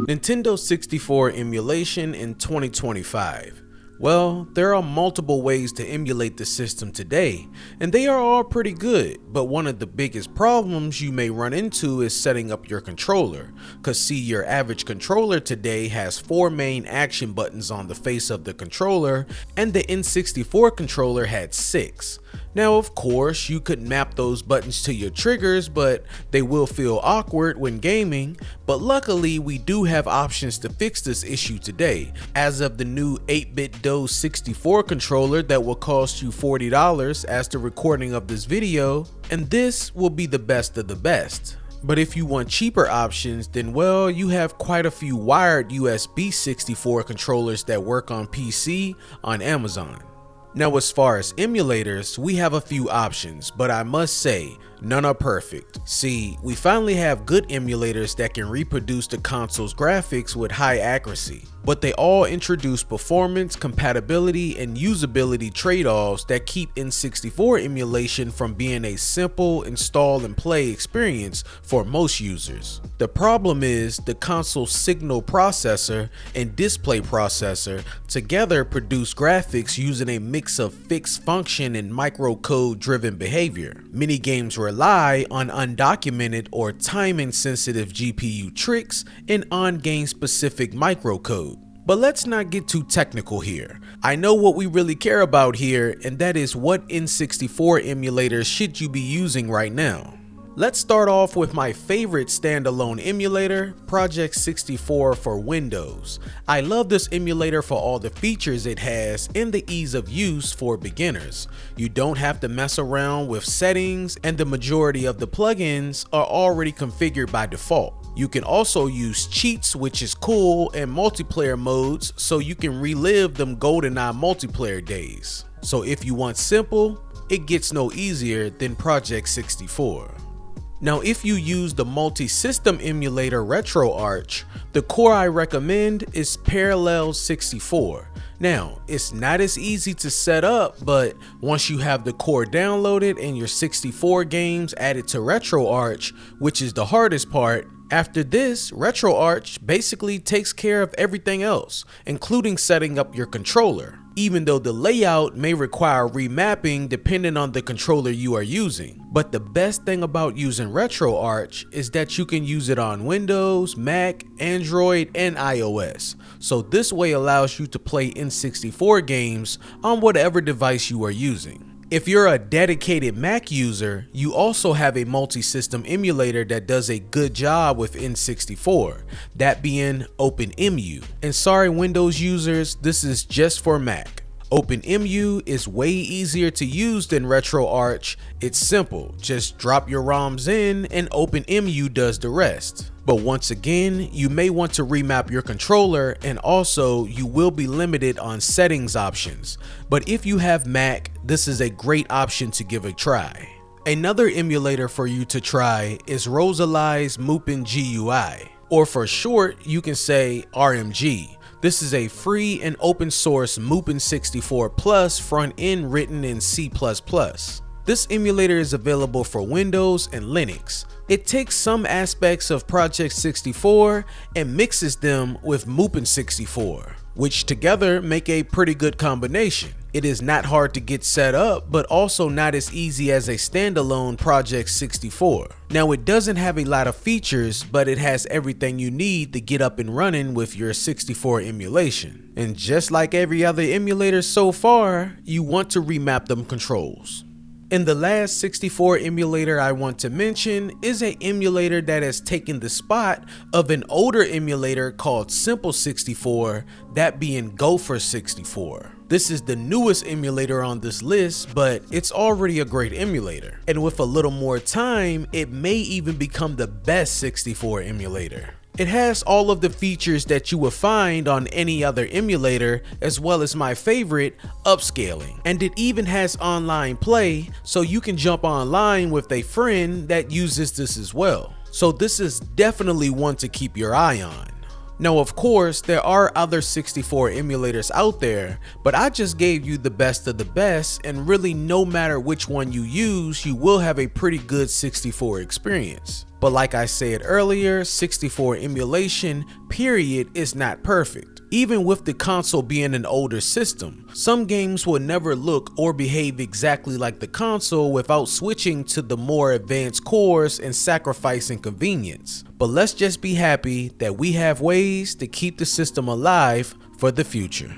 Nintendo 64 emulation in 2025. Well, there are multiple ways to emulate the system today, and they are all pretty good, but one of the biggest problems you may run into is setting up your controller, cause see, your average controller today has 4 main action buttons on the face of the controller, and the N64 controller had 6. Now of course you could map those buttons to your triggers, but they will feel awkward when gaming, but luckily we do have options to fix this issue today, as of the new 8-bit DOS 64 controller that will cost you $40 as the recording of this video, and this will be the best of the best. But if you want cheaper options, then well, you have quite a few wired USB 64 controllers that work on PC on Amazon. Now as far as emulators, we have a few options, but I must say, none are perfect. See, we finally have good emulators that can reproduce the console's graphics with high accuracy, but they all introduce performance, compatibility, and usability trade-offs that keep N64 emulation from being a simple install and play experience for most users. The problem is the console's signal processor and display processor together produce graphics using a mix of fixed function and microcode driven behavior. Many games rely on undocumented or timing sensitive GPU tricks and on game specific microcode. But let's not get too technical here. I know what we really care about here, and that is what N64 emulators should you be using right now. Let's start off with my favorite standalone emulator, Project 64 for Windows. I love this emulator for all the features it has and the ease of use for beginners. You don't have to mess around with settings, and the majority of the plugins are already configured by default. You can also use cheats, which is cool, and multiplayer modes, so you can relive them GoldenEye multiplayer days. So if you want simple, it gets no easier than Project 64. Now if you use the multi-system emulator RetroArchch, the core I recommend is Parallel 64. Now, it's not as easy to set up, but once you have the core downloaded and your 64 games added to RetroArchch, which is the hardest part, after this, RetroArchch basically takes care of everything else, including setting up your controller, even though the layout may require remapping depending on the controller you are using. But the best thing about using RetroArchch is that you can use it on Windows, Mac, Android, and iOS. So this way allows you to play N64 games on whatever device you are using. If you're a dedicated Mac user, you also have a multi-system emulator that does a good job with N64, that being OpenMU. And sorry Windows users, this is just for Mac. OpenMU is way easier to use than RetroArchch. It's simple, just drop your ROMs in and OpenMU does the rest. But once again, you may want to remap your controller, and also you will be limited on settings options. But if you have Mac, this is a great option to give a try. Another emulator for you to try is Rosalie's Moopin GUI, or for short, you can say RMG. This is a free and open source Moopin 64 Plus front end written in C++. This emulator is available for Windows and Linux. It takes some aspects of Project 64 and mixes them with Moopin 64, which together make a pretty good combination. It is not hard to get set up, but also not as easy as a standalone Project 64. Now it doesn't have a lot of features, but it has everything you need to get up and running with your 64 emulation. And just like every other emulator so far, you want to remap them controls. And the last 64 emulator I want to mention is an emulator that has taken the spot of an older emulator called Simple 64, that being Gopher 64. This is the newest emulator on this list, but it's already a great emulator. And with a little more time, it may even become the best 64 emulator. It has all of the features that you would find on any other emulator, as well as my favorite, upscaling. And it even has online play, so you can jump online with a friend that uses this as well. So this is definitely one to keep your eye on. Now, of course, there are other 64 emulators out there, but I just gave you the best of the best, and really no matter which one you use, you will have a pretty good 64 experience. But like I said earlier, 64 emulation, period, is not perfect. Even with the console being an older system, some games will never look or behave exactly like the console without switching to the more advanced cores and sacrificing convenience. But let's just be happy that we have ways to keep the system alive for the future.